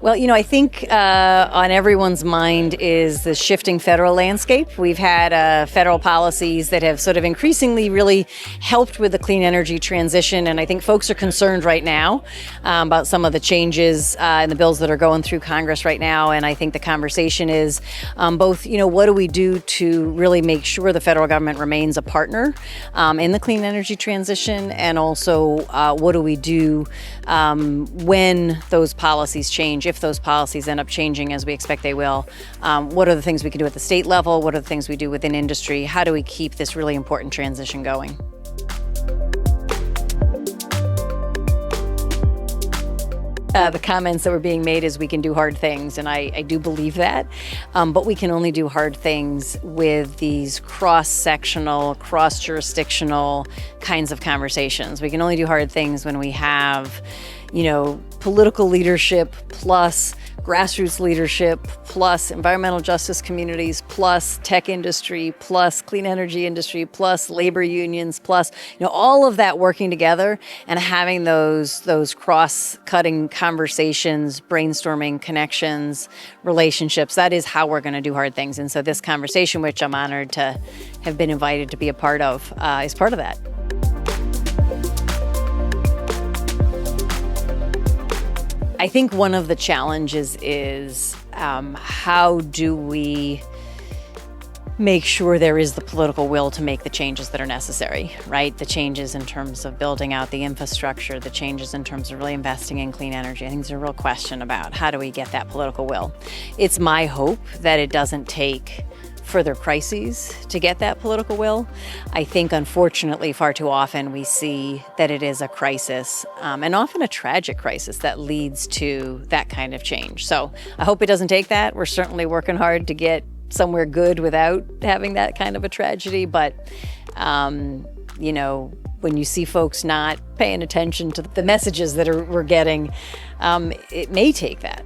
Well, I think on everyone's mind is the shifting federal landscape. We've had federal policies that have sort of increasingly really helped with the clean energy transition, and I think folks are concerned right now about some of the changes in the bills that are going through Congress right now, and I think the conversation is both, what do we do to really make sure the federal government remains a partner in the clean energy transition, and also what do we do when those policies change, if those policies end up changing as we expect they will. What are the things we can do at the state level? What are the things we do within industry? How do we keep this really important transition going? The comments that were being made is we can do hard things, and I do believe that, but we can only do hard things with these cross-sectional, cross-jurisdictional kinds of conversations. We can only do hard things when we have, political leadership plus grassroots leadership plus environmental justice communities plus tech industry plus clean energy industry plus labor unions plus all of that working together and having those cross-cutting conversations, brainstorming, connections, relationships. That is how we're going to do hard things. And so this conversation, which I'm honored to have been invited to be a part of, is part of that. I think one of the challenges is how do we make sure there is the political will to make the changes that are necessary, right? The changes in terms of building out the infrastructure, the changes in terms of really investing in clean energy. I think there's a real question about how do we get that political will. It's my hope that it doesn't take further crises to get that political will. I think, unfortunately, far too often we see that it is a crisis, and often a tragic crisis that leads to that kind of change. So I hope it doesn't take that. We're certainly working hard to get somewhere good without having that kind of a tragedy. But, when you see folks not paying attention to the messages that we're getting, it may take that.